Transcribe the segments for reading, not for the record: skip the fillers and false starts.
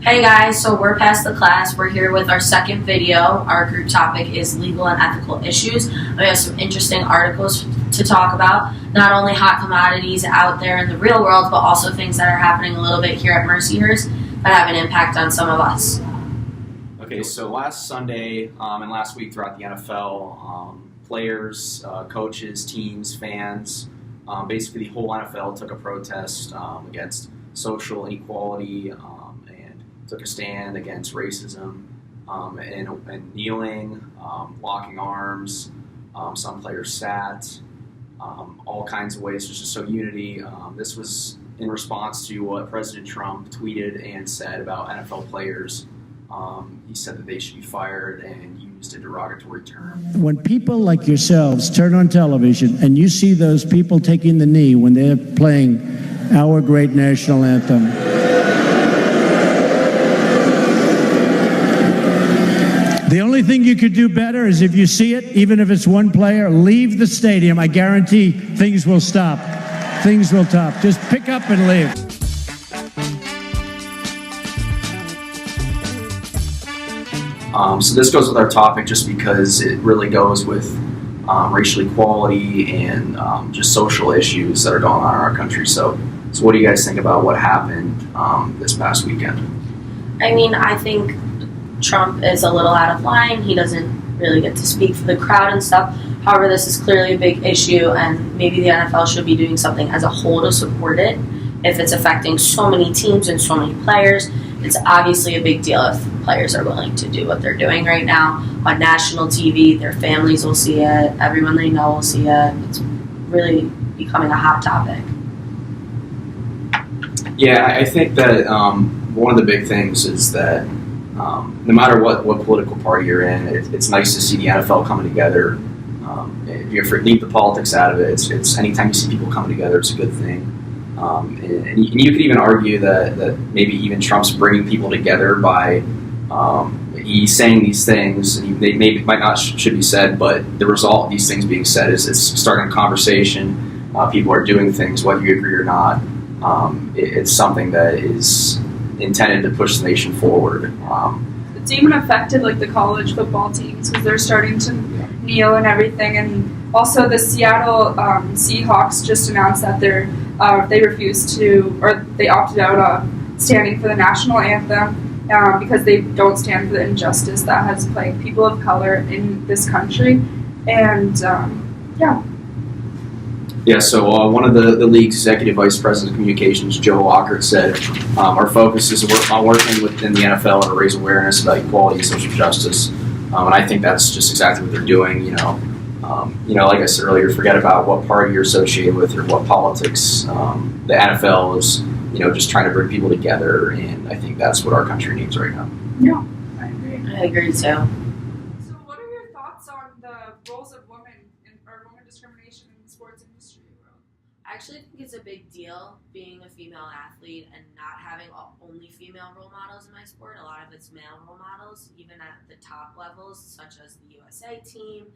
Hey guys, so we're past the class. We're here with our second video. Our group topic is legal and ethical issues. We have some interesting articles to talk about, not only hot commodities out there in the real world, but also things that are happening a little bit here at Mercyhurst that have an impact on some of us. Okay, so last Sunday and last week throughout the NFL, players, coaches, teams, fans, basically the whole NFL took a protest against social inequality and took a stand against racism and kneeling, locking arms. Some players sat, all kinds of ways just to show unity. This was in response to what President Trump tweeted and said about NFL players. He said that they should be fired and used a derogatory term. When people like yourselves turn on television and you see those people taking the knee when they're playing our great national anthem, the only thing you could do better is if you see it, even if it's one player, leave the stadium. I guarantee things will stop. Things will stop. Just pick up and leave. So this goes with our topic just because it really goes with racial equality and just social issues that are going on in our country. So what do you guys think about what happened this past weekend? I mean, I think Trump is a little out of line. He doesn't really get to speak for the crowd and stuff. However, this is clearly a big issue, and maybe the NFL should be doing something as a whole to support it. If it's affecting so many teams and so many players, it's obviously a big deal if players are willing to do what they're doing right now on national TV. Their families will see it. Everyone they know will see it. It's really becoming a hot topic. Yeah, I think that one of the big things is that no matter what political party you're in, it's nice to see the NFL coming together. If you leave the politics out of it, it's anytime you see people coming together, it's a good thing. And you could even argue that maybe even Trump's bringing people together by he's saying these things, and they maybe might not should be said, but the result of these things being said is it's starting a conversation. People are doing things, whether you agree or not. It's something that is intended to push the nation forward. It's even affected like the college football teams because they're starting to kneel and everything, and also the Seattle Seahawks just announced that they refused to, or they opted out of standing for the national anthem because they don't stand for the injustice that has plagued people of color in this country, and Yeah, so one of the league's executive vice president of communications, Joe Lockhart, said our focus is on working within the NFL to raise awareness about equality and social justice, and I think that's just exactly what they're doing. Like I said earlier, forget about what party you're associated with or what politics. The NFL is, just trying to bring people together, and I think that's what our country needs right now. Yeah, I agree. I agree too. So what are your thoughts on the roles of women or women discrimination in the sports industry world? I actually think it's a big deal being a female athlete and not having only female role models in my sport. A lot of it's male role models, even at the top levels, such as the USA team.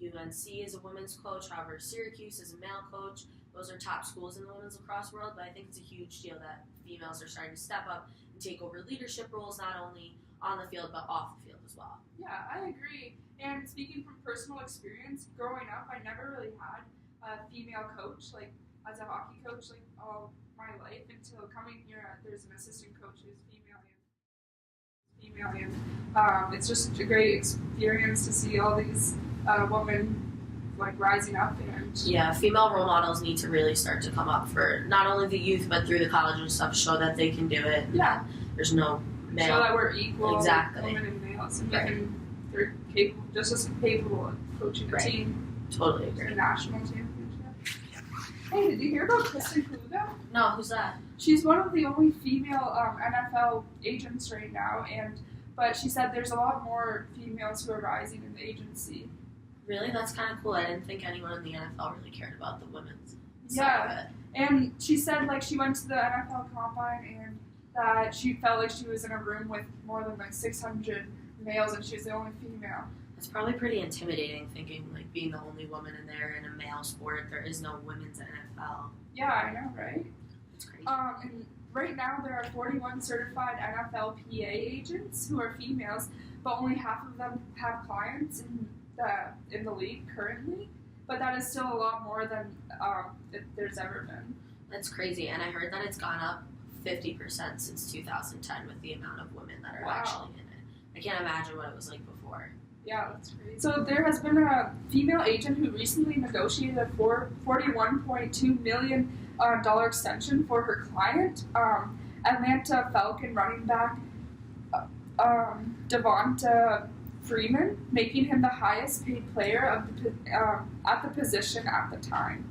UNC is a women's coach, however, Syracuse is a male coach. Those are top schools in the women's lacrosse world, but I think it's a huge deal that females are starting to step up and take over leadership roles, not only on the field, but off the field as well. Yeah, I agree. And speaking from personal experience, growing up, I never really had a female coach, like as a hockey coach, like all my life until coming here. There's an assistant coach who's female, and it's just a great experience to see all these women like rising up. And yeah, female role models need to really start to come up for not only the youth, but through the college and stuff, show that they can do it. Yeah, there's no male. Show that we're equal, exactly. Women and males, and right. they're capable, just as capable of coaching a team. Totally agree. The national championship. Hey, did you hear about Kristen Kluge? No, who's that? She's one of the only female NFL agents right now, but she said there's a lot more females who are rising in the agency. Really? That's kind of cool. I didn't think anyone in the NFL really cared about the women's side of it. And she said like she went to the NFL Combine and that she felt like she was in a room with more than like 600 males and she was the only female. It's probably pretty intimidating thinking like being the only woman in there in a male sport. There is no women's NFL. Yeah, I know, right? It's crazy. And right now there are 41 certified NFLPA agents who are females, but only half of them have clients in the league currently. But that is still a lot more than there's ever been. That's crazy, and I heard that it's gone up 50% since 2010 with the amount of women that are actually in it. I can't imagine what it was like before. Yeah, that's great. So there has been a female agent who recently negotiated a $41.2 million dollar extension for her client, Atlanta Falcon running back Devonta Freeman, making him the highest paid player of at the position at the time.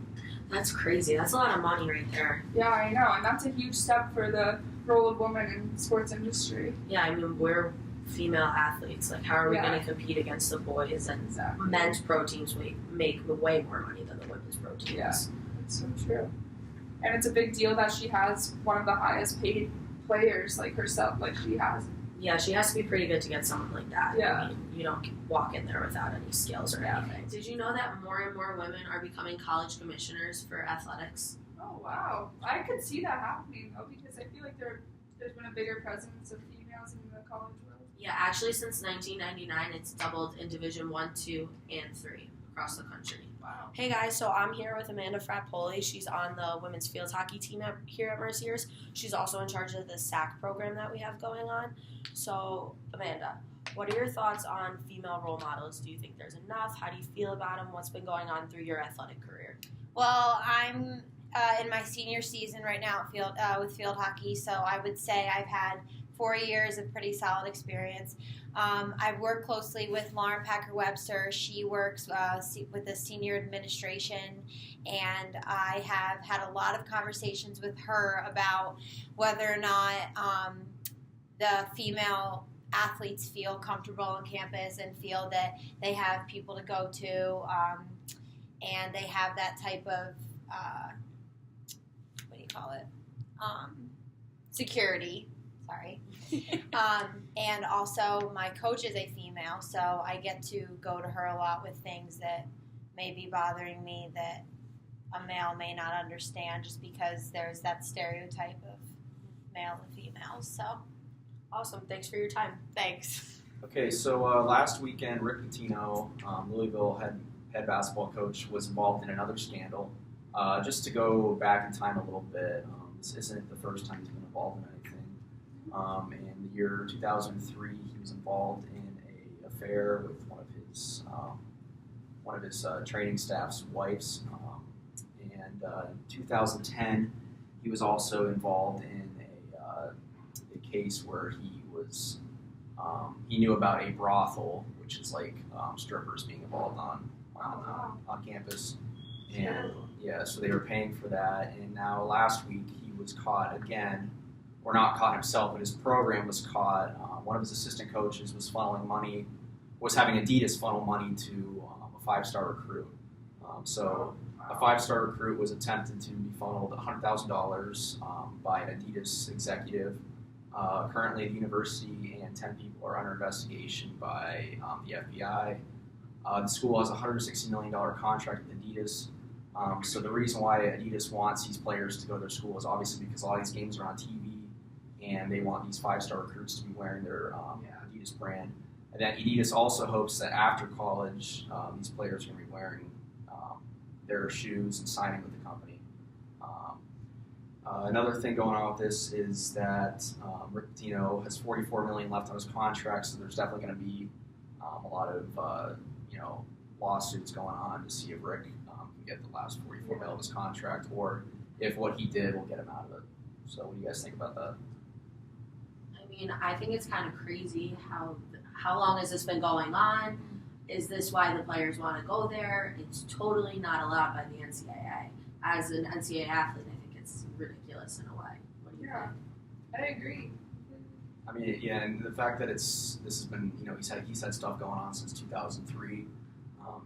That's crazy. That's a lot of money right there. Yeah, I know, and that's a huge step for the role of women in sports industry. Yeah, I mean, we're female athletes. Like, how are we Yeah. going to compete against the boys? And Exactly. men's pro teams make way more money than the women's pro teams. Yeah. That's so true. And it's a big deal that she has one of the highest paid players like herself, like she has. Yeah, she has to be pretty good to get someone like that. Yeah. I mean, you don't walk in there without any skills or Yeah. anything. Did you know that more and more women are becoming college commissioners for athletics? Oh wow, I could see that happening though, because I feel like there's been a bigger presence of females in the college world. Yeah, actually, since 1999, it's doubled in Division 1, 2, and 3 across the country. Wow. Hey guys, so I'm here with Amanda Frappoli. She's on the women's field hockey team here at Merciers. She's also in charge of the SAC program that we have going on. So, Amanda, what are your thoughts on female role models? Do you think there's enough? How do you feel about them? What's been going on through your athletic career? Well, I'm in my senior season right now with field hockey, so I would say I've had 4 years of pretty solid experience. I've worked closely with Lauren Packer-Webster. She works with the senior administration, and I have had a lot of conversations with her about whether or not the female athletes feel comfortable on campus and feel that they have people to go to, and they have that type of security. Sorry. And also my coach is a female, so I get to go to her a lot with things that may be bothering me that a male may not understand, just because there's that stereotype of male and females. So Awesome. Thanks for your time. thanks. Okay, so last weekend, Rick Pitino, Louisville head basketball coach, was involved in another scandal. Just to go back in time a little bit, this isn't the first time he's been involved in anything. In the year 2003, he was involved in an affair with one of his training staff's wives. And in 2010, he was also involved in a case where he knew about a brothel, which is like strippers being involved on campus. And yeah, so they were paying for that. And now last week he was caught again, or not caught himself, but his program was caught. One of his assistant coaches was having Adidas funnel money to a 5-star recruit. So a 5-star recruit was attempted to be funneled $100,000 by an Adidas executive. Currently, the university and 10 people are under investigation by the FBI. The school has a $160 million contract with Adidas. So the reason why Adidas wants these players to go to their school is obviously because a lot of these games are on TV, and they want these 5-star recruits to be wearing their Adidas brand. And then Adidas also hopes that after college, these players are going to be wearing their shoes and signing with the company. Another thing going on with this is that Rick Pitino has $44 million left on his contract, so there's definitely going to be a lot of lawsuits going on to see if Rick can get the last $44 million of his contract, or if what he did will get him out of it. So what do you guys think about that? I mean, I think it's kind of crazy how long has this been going on? Is this why the players want to go there? It's totally not allowed by the NCAA. As an NCAA athlete, I think it's ridiculous in a way. What do you think? I agree. I mean, yeah, and the fact that this has been, he's had stuff going on since 2003.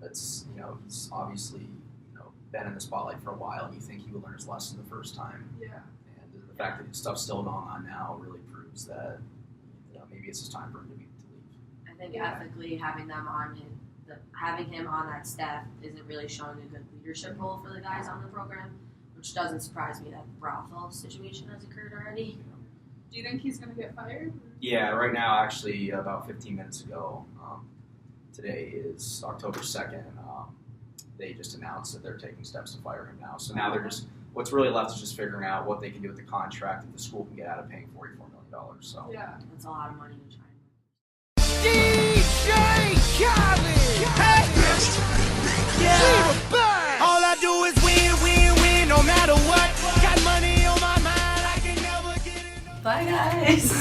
He's obviously, been in the spotlight for a while, and you think he would learn his lesson the first time. Yeah. And the fact that stuff's still going on now really proves that, maybe it's just time for him to leave. I think ethically having him on that staff isn't really showing a good leadership role for the guys on the program. which doesn't surprise me that brothel situation has occurred already. Do you think he's going to get fired? Yeah, right now, actually, about 15 minutes ago, today is October 2nd, they just announced that they're taking steps to fire him now. So now they're just, what's really left is just figuring out what they can do with the contract that the school can get out of paying $44 million. So Yeah. That's a lot of money to try. DJ Khaled. Yeah. All I do is win, win, win, no matter what. Got money on my mind, I can never get it. Bye, guys.